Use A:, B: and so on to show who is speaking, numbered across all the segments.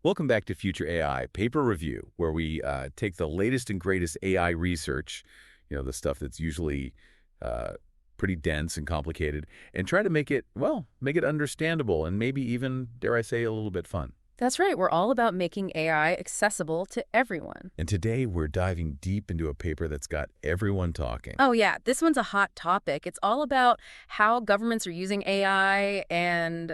A: Welcome back to Future AI Paper Review, where we take the latest and greatest AI research, the stuff that's usually uh, pretty dense and complicated, and try to make it understandable and maybe even, dare I say, a little bit fun.
B: That's right. We're all about making AI accessible to everyone.
A: And today we're diving deep into a paper that's got everyone talking.
B: Oh, yeah. This one's a hot topic. It's all about how governments are using AI and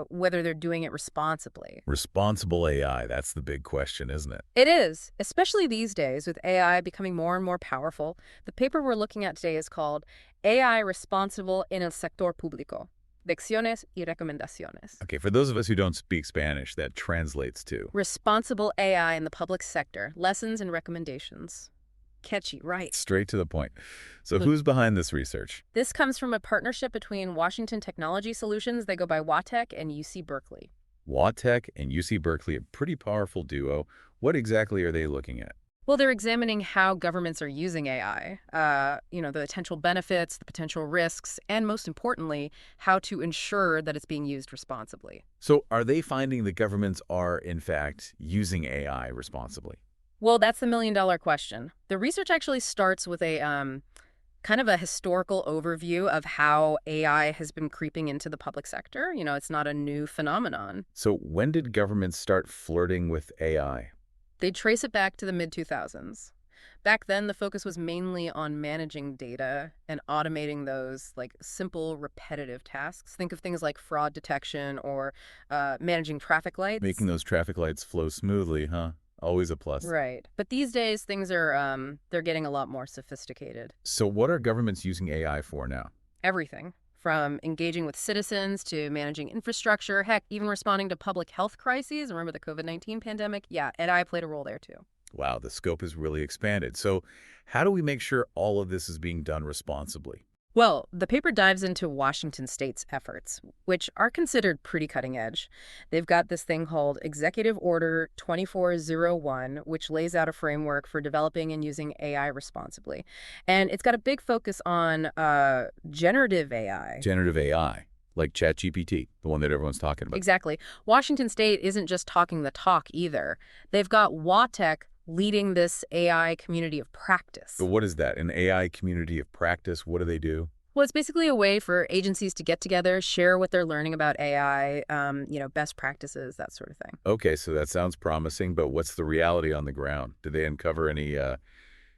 B: whether they're doing it responsibly.
A: Responsible AI, that's the big question, isn't it?
B: It is, especially these days with AI becoming more and more powerful. The paper we're looking at today is called AI Responsible en el Sector Público. Lecciones y Recomendaciones.
A: Okay, for those of us who don't speak Spanish, that translates to
B: Responsible AI in the public sector, lessons and recommendations. Catchy, right?
A: straight to the point. So who's behind this research?
B: This comes from a partnership between Washington Technology Solutions, they go by WaTech, and UC Berkeley.
A: WaTech and UC Berkeley, a pretty powerful duo. What exactly are they looking at?
B: Well, they're examining how governments are using AI, the potential benefits, the potential risks, and most importantly, how to ensure that it's being used responsibly.
A: So are they finding that governments are, in fact, using AI responsibly?
B: Well, that's the million-dollar question. The research actually starts with a kind of a historical overview of how AI has been creeping into the public sector. It's not a new phenomenon.
A: So when did governments start flirting with AI?
B: They trace it back to the mid-2000s. Back then, the focus was mainly on managing data and automating those simple, repetitive tasks. Think of things like fraud detection or managing traffic lights.
A: Making those traffic lights flow smoothly, huh? Always a plus.
B: Right. But these days, things are they're getting a lot more sophisticated.
A: So what are governments using AI for now?
B: Everything from engaging with citizens to managing infrastructure, heck, even responding to public health crises. Remember the COVID-19 pandemic? Yeah, AI played a role there too.
A: Wow, the scope has really expanded. So how do we make sure all of this is being done responsibly?
B: Well, the paper dives into Washington state's efforts, which are considered pretty cutting edge. They've got this thing called Executive Order 2401, which lays out a framework for developing and using AI responsibly. And it's got a big focus on generative AI.
A: Generative AI, like ChatGPT, the one that everyone's talking about.
B: Exactly. Washington state isn't just talking the talk either. They've got WaTech leading this AI community of practice.
A: But what is that? An AI community of practice? What do they do?
B: Well, it's basically a way for agencies to get together, share what they're learning about AI, best practices, that sort of thing.
A: Okay, so that sounds promising, but what's the reality on the ground? Did they uncover any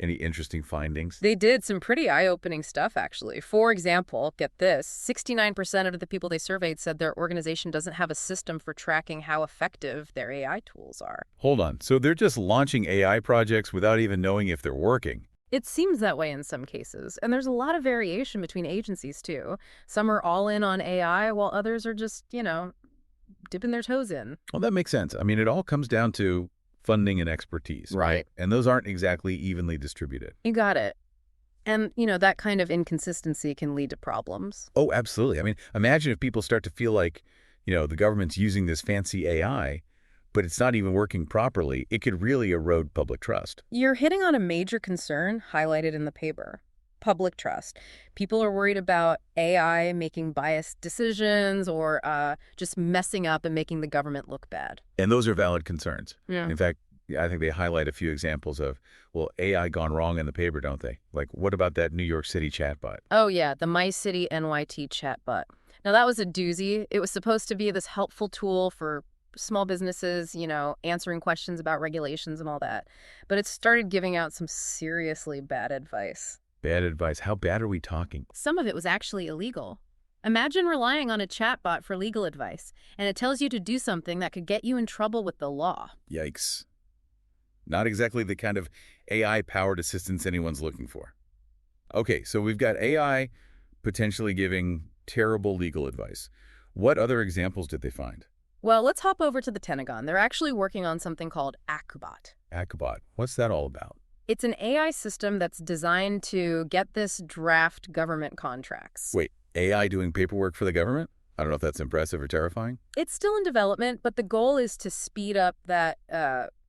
A: interesting findings?
B: They did some pretty eye-opening stuff, actually. For example, get this, 69% of the people they surveyed said their organization doesn't have a system for tracking how effective their AI tools are.
A: Hold on. So they're just launching AI projects without even knowing if they're working.
B: It seems that way in some cases, and there's a lot of variation between agencies, too. Some are all in on AI, while others are just, dipping their toes in.
A: Well, that makes sense. I mean, it all comes down to funding and expertise.
B: Right.
A: And those aren't exactly evenly distributed.
B: You got it. And, that kind of inconsistency can lead to problems.
A: Oh, absolutely. I mean, imagine if people start to feel like, the government's using this fancy AI, but it's not even working properly. It could really erode public trust.
B: You're hitting on a major concern highlighted in the paper. Public trust. People are worried about AI making biased decisions or just messing up and making the government look bad.
A: And those are valid concerns.
B: Yeah.
A: In fact, I think they highlight a few examples of, AI gone wrong in the paper, don't they? Like, what about that New York City chatbot?
B: Oh, yeah, the My City NYT chatbot. Now, that was a doozy. It was supposed to be this helpful tool for small businesses, answering questions about regulations and all that. But it started giving out some seriously bad advice.
A: Bad advice. How bad are we talking?
B: Some of it was actually illegal. Imagine relying on a chatbot for legal advice, and it tells you to do something that could get you in trouble with the law.
A: Yikes. Not exactly the kind of AI-powered assistance anyone's looking for. Okay, so we've got AI potentially giving terrible legal advice. What other examples did they find?
B: Well, let's hop over to the Pentagon. They're actually working on something called Acubot.
A: Acubot. What's that all about?
B: It's an AI system that's designed to get this draft government contracts.
A: Wait, AI doing paperwork for the government? I don't know if that's impressive or terrifying.
B: It's still in development, but the goal is to speed up that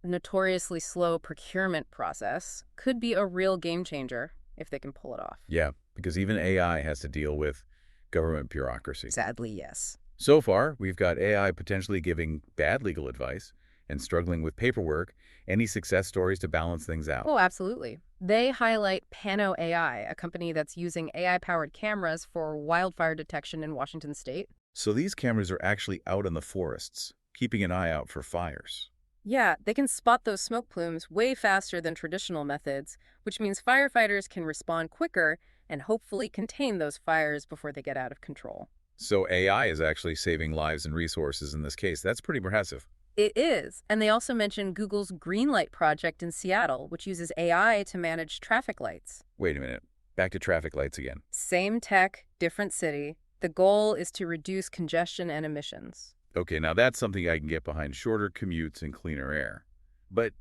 B: notoriously slow procurement process. Could be a real game changer if they can pull it off.
A: Yeah, because even AI has to deal with government bureaucracy.
B: Sadly, yes.
A: So far, we've got AI potentially giving bad legal advice and struggling with paperwork. Any success stories to balance things out?
B: Oh, absolutely. They highlight Pano AI, a company that's using AI-powered cameras for wildfire detection in Washington state.
A: So these cameras are actually out in the forests, keeping an eye out for fires.
B: Yeah, they can spot those smoke plumes way faster than traditional methods, which means firefighters can respond quicker and hopefully contain those fires before they get out of control.
A: So AI is actually saving lives and resources in this case. That's pretty impressive.
B: It is. And they also mention Google's Greenlight project in Seattle, which uses AI to manage traffic lights.
A: Wait a minute. Back to traffic lights again.
B: Same tech, different city. The goal is to reduce congestion and emissions.
A: Okay, now that's something I can get behind: shorter commutes and cleaner air. But,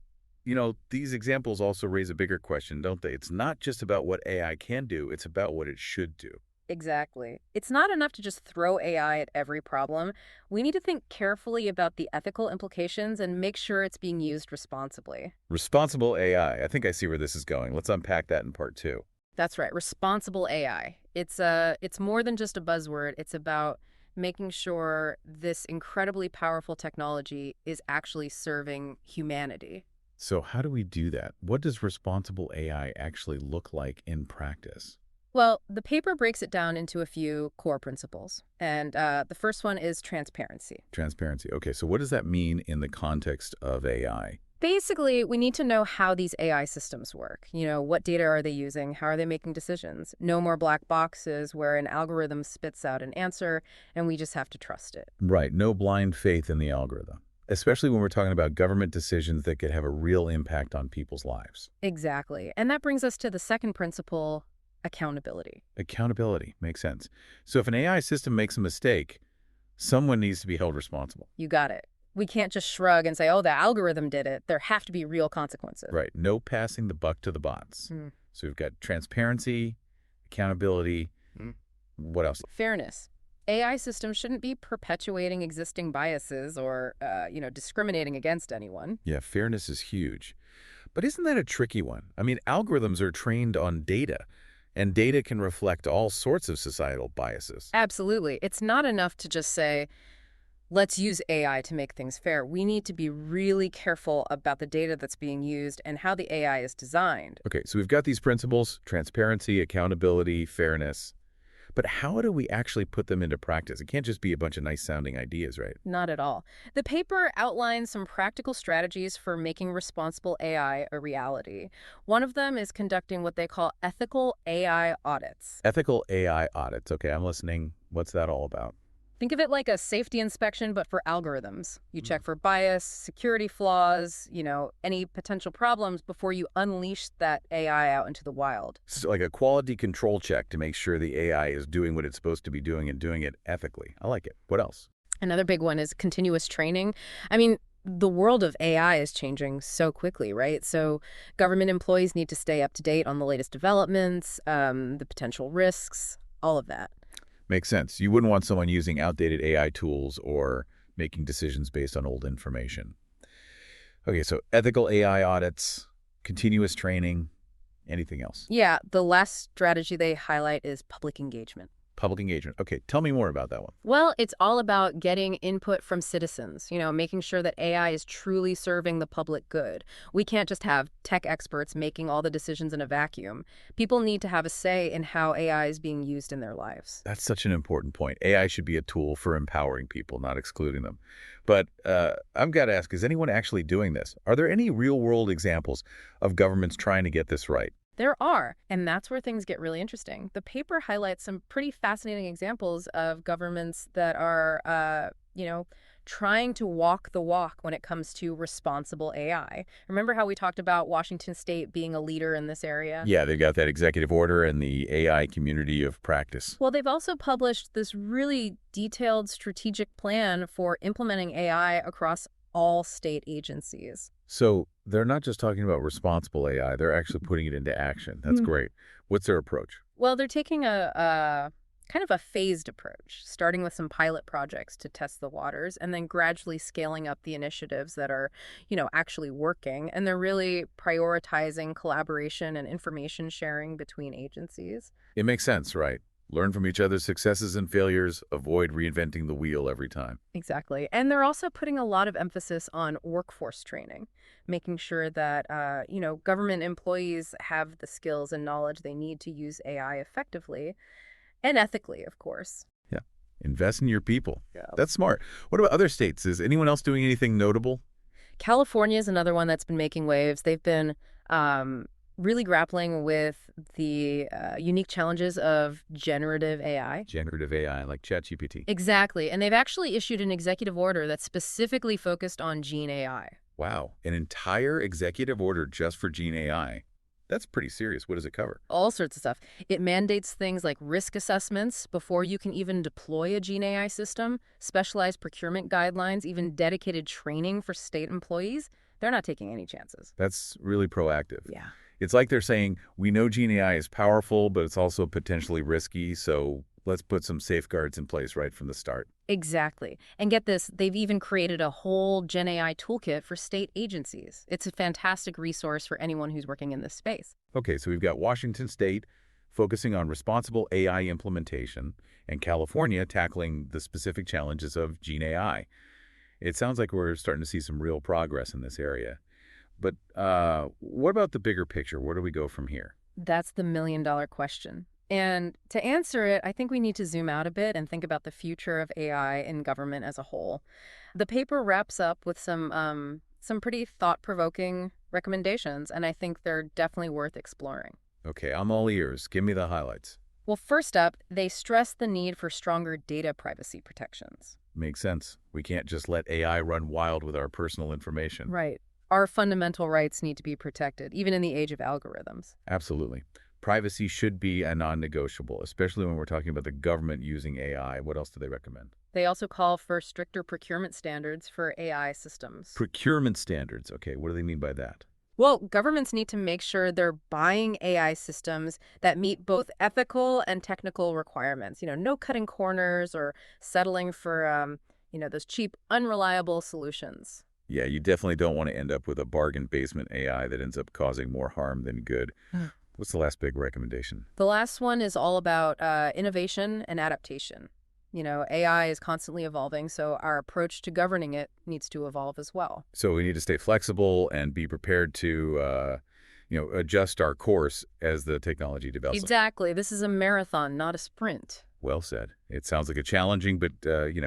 A: these examples also raise a bigger question, don't they? It's not just about what AI can do, it's about what it should do.
B: Exactly. It's not enough to just throw AI at every problem. We need to think carefully about the ethical implications and make sure it's being used responsibly.
A: Responsible AI. I think I see where this is going. Let's unpack that in part 2.
B: That's right, responsible AI. It's more than just a buzzword. It's about making sure this incredibly powerful technology is actually serving humanity.
A: So how do we do that? What does responsible AI actually look like in practice?
B: Well, the paper breaks it down into a few core principles. And the first one is transparency.
A: Transparency. Okay, so what does that mean in the context of AI?
B: Basically, we need to know how these AI systems work. What data are they using? How are they making decisions? No more black boxes where an algorithm spits out an answer and we just have to trust it.
A: Right, no blind faith in the algorithm, especially when we're talking about government decisions that could have a real impact on people's lives.
B: Exactly. And that brings us to the second principle, accountability.
A: Accountability makes sense. So if an AI system makes a mistake, someone needs to be held responsible.
B: You got it. We can't just shrug and say, oh, the algorithm did it. There have to be real consequences.
A: Right. No passing the buck to the bots. So we've got transparency, accountability. What else?
B: Fairness. AI systems shouldn't be perpetuating existing biases or, discriminating against anyone.
A: Yeah, fairness is huge. But isn't that a tricky one? I mean, algorithms are trained on data, and data can reflect all sorts of societal biases.
B: Absolutely. It's not enough to just say, let's use AI to make things fair. We need to be really careful about the data that's being used and how the AI is designed.
A: Okay, so we've got these principles: transparency, accountability, fairness. But how do we actually put them into practice? It can't just be a bunch of nice-sounding ideas, right?
B: Not at all. The paper outlines some practical strategies for making responsible AI a reality. One of them is conducting what they call ethical AI audits.
A: Ethical AI audits. Okay, I'm listening. What's that all about?
B: Think of it like a safety inspection, but for algorithms. You check for bias, security flaws, any potential problems before you unleash that AI out into the wild.
A: So like a quality control check to make sure the AI is doing what it's supposed to be doing and doing it ethically. I like it. What else?
B: Another big one is continuous training. I mean, the world of AI is changing so quickly, right? So government employees need to stay up to date on the latest developments, the potential risks, all of that.
A: Makes sense. You wouldn't want someone using outdated AI tools or making decisions based on old information. Okay, so ethical AI audits, continuous training, anything else?
B: Yeah, the last strategy they highlight is public engagement.
A: Public engagement. Okay, tell me more about that one.
B: Well, it's all about getting input from citizens, making sure that AI is truly serving the public good. We can't just have tech experts making all the decisions in a vacuum. People need to have a say in how AI is being used in their lives.
A: That's such an important point. AI should be a tool for empowering people, not excluding them. But I've got to ask, is anyone actually doing this? Are there any real-world examples of governments trying to get this right?
B: There are, and that's where things get really interesting. The paper highlights some pretty fascinating examples of governments that are, trying to walk the walk when it comes to responsible AI. Remember how we talked about Washington State being a leader in this area?
A: Yeah, they've got that executive order and the AI community of practice.
B: Well, they've also published this really detailed strategic plan for implementing AI across all state agencies.
A: So they're not just talking about responsible AI, they're actually putting it into action. That's great. What's their approach?
B: Well, they're taking a kind of a phased approach, starting with some pilot projects to test the waters and then gradually scaling up the initiatives that are, actually working. And they're really prioritizing collaboration and information sharing between agencies.
A: It makes sense, right? Learn from each other's successes and failures. Avoid reinventing the wheel every time.
B: Exactly. And they're also putting a lot of emphasis on workforce training, making sure that, government employees have the skills and knowledge they need to use AI effectively and ethically, of course.
A: Yeah. Invest in your people.
B: Yeah.
A: That's smart. What about other states? Is anyone else doing anything notable?
B: California is another one that's been making waves. They've been really grappling with the unique challenges of generative AI.
A: Generative AI, like ChatGPT.
B: Exactly. And they've actually issued an executive order that's specifically focused on Gene AI.
A: Wow. An entire executive order just for Gene AI. That's pretty serious. What does it cover?
B: All sorts of stuff. It mandates things like risk assessments before you can even deploy a Gene AI system, specialized procurement guidelines, even dedicated training for state employees. They're not taking any chances.
A: That's really proactive.
B: Yeah.
A: It's like they're saying, we know Gene AI is powerful, but it's also potentially risky, so let's put some safeguards in place right from the start.
B: Exactly. And get this, they've even created a whole Gen AI toolkit for state agencies. It's a fantastic resource for anyone who's working in this space.
A: Okay, so we've got Washington State focusing on responsible AI implementation and California tackling the specific challenges of Gene AI. It sounds like we're starting to see some real progress in this area. But what about the bigger picture? Where do we go from here?
B: That's the million-dollar question. And to answer it, I think we need to zoom out a bit and think about the future of AI in government as a whole. The paper wraps up with some pretty thought-provoking recommendations, and I think they're definitely worth exploring.
A: Okay, I'm all ears. Give me the highlights.
B: Well, first up, they stress the need for stronger data privacy protections.
A: Makes sense. We can't just let AI run wild with our personal information.
B: Right. Our fundamental rights need to be protected, even in the age of algorithms.
A: Absolutely. Privacy should be a non-negotiable, especially when we're talking about the government using AI. What else do they recommend?
B: They also call for stricter procurement standards for AI systems.
A: Procurement standards. Okay, what do they mean by that?
B: Well, governments need to make sure they're buying AI systems that meet both ethical and technical requirements. No cutting corners or settling for, those cheap, unreliable solutions.
A: Yeah, you definitely don't want to end up with a bargain basement AI that ends up causing more harm than good. What's the last big recommendation?
B: The last one is all about innovation and adaptation. AI is constantly evolving, so our approach to governing it needs to evolve as well.
A: So we need to stay flexible and be prepared to, adjust our course as the technology develops.
B: Exactly. This is a marathon, not a sprint.
A: Well said. It sounds like a challenging but,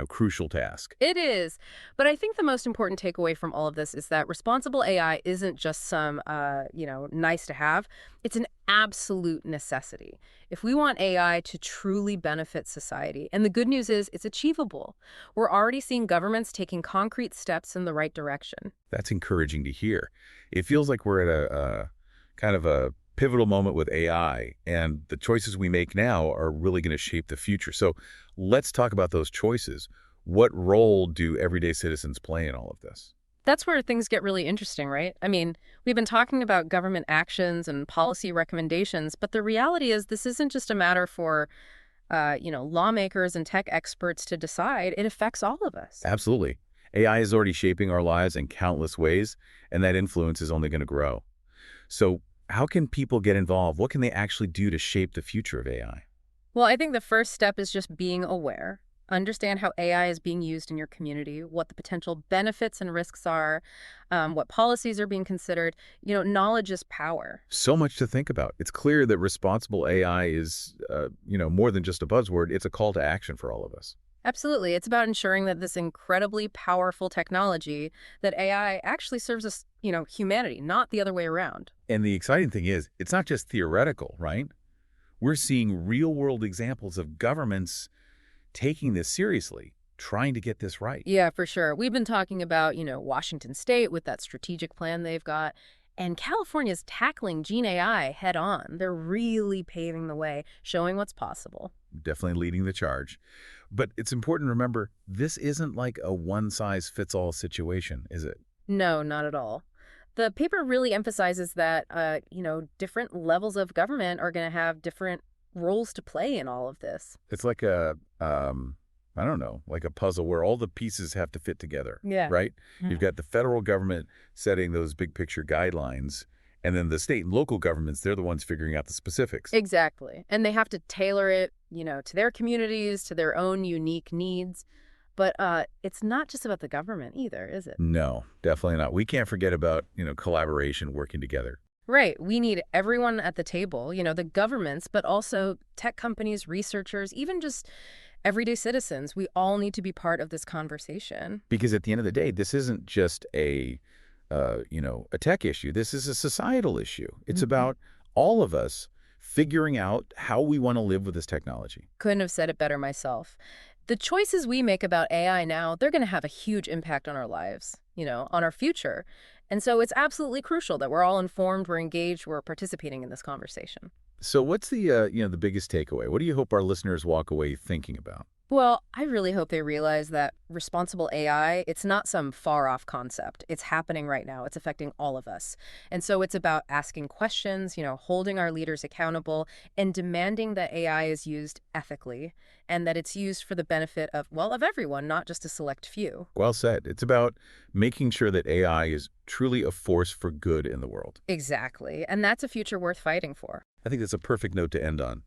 A: crucial task.
B: It is. But I think the most important takeaway from all of this is that responsible AI isn't just some, nice to have. It's an absolute necessity. If we want AI to truly benefit society, and the good news is it's achievable. We're already seeing governments taking concrete steps in the right direction.
A: That's encouraging to hear. It feels like we're at a kind of a pivotal moment with AI, and the choices we make now are really going to shape the future. So let's talk about those choices. What role do everyday citizens play in all of this?
B: That's where things get really interesting, right? I mean, we've been talking about government actions and policy recommendations, but the reality is this isn't just a matter for, lawmakers and tech experts to decide. It affects all of us.
A: Absolutely. AI is already shaping our lives in countless ways, and that influence is only going to grow. So how can people get involved? What can they actually do to shape the future of AI?
B: Well, I think the first step is just being aware. Understand how AI is being used in your community, what the potential benefits and risks are, what policies are being considered. Knowledge is power.
A: So much to think about. It's clear that responsible AI is, more than just a buzzword. It's a call to action for all of us.
B: Absolutely. It's about ensuring that this incredibly powerful technology, that AI actually serves us, humanity, not the other way around.
A: And the exciting thing is, it's not just theoretical, right? We're seeing real-world examples of governments taking this seriously, trying to get this right.
B: Yeah, for sure. We've been talking about, Washington State with that strategic plan they've got. And California's tackling Gene AI head on. They're really paving the way, showing what's possible.
A: Definitely leading the charge. But it's important to remember, this isn't like a one-size-fits-all situation, is it?
B: No, not at all. The paper really emphasizes that, different levels of government are going to have different roles to play in all of this.
A: It's like like a puzzle where all the pieces have to fit together.
B: Yeah.
A: Right? You've got the federal government setting those big picture guidelines, And then the state and local governments, they're the ones figuring out the specifics.
B: Exactly. And they have to tailor it, to their communities, to their own unique needs. But it's not just about the government either, is it?
A: No, definitely not. We can't forget about, collaboration, working together.
B: Right. We need everyone at the table, the governments, but also tech companies, researchers, even just everyday citizens. We all need to be part of this conversation.
A: Because at the end of the day, this isn't just a tech issue. This is a societal issue. It's about all of us figuring out how we want to live with this technology.
B: Couldn't have said it better myself. The choices we make about AI now, they're going to have a huge impact on our lives, on our future. And so it's absolutely crucial that we're all informed, we're engaged, we're participating in this conversation.
A: So what's the biggest takeaway? What do you hope our listeners walk away thinking about?
B: Well, I really hope they realize that responsible AI, it's not some far-off concept. It's happening right now. It's affecting all of us. And so it's about asking questions, holding our leaders accountable, and demanding that AI is used ethically and that it's used for the benefit of everyone, not just a select few.
A: Well said. It's about making sure that AI is truly a force for good in the world.
B: Exactly. And that's a future worth fighting for.
A: I think that's a perfect note to end on.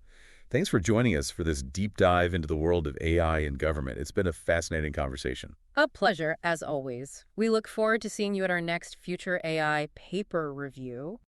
A: Thanks for joining us for this deep dive into the world of AI and government. It's been a fascinating conversation.
B: A pleasure, as always. We look forward to seeing you at our next Future AI paper review.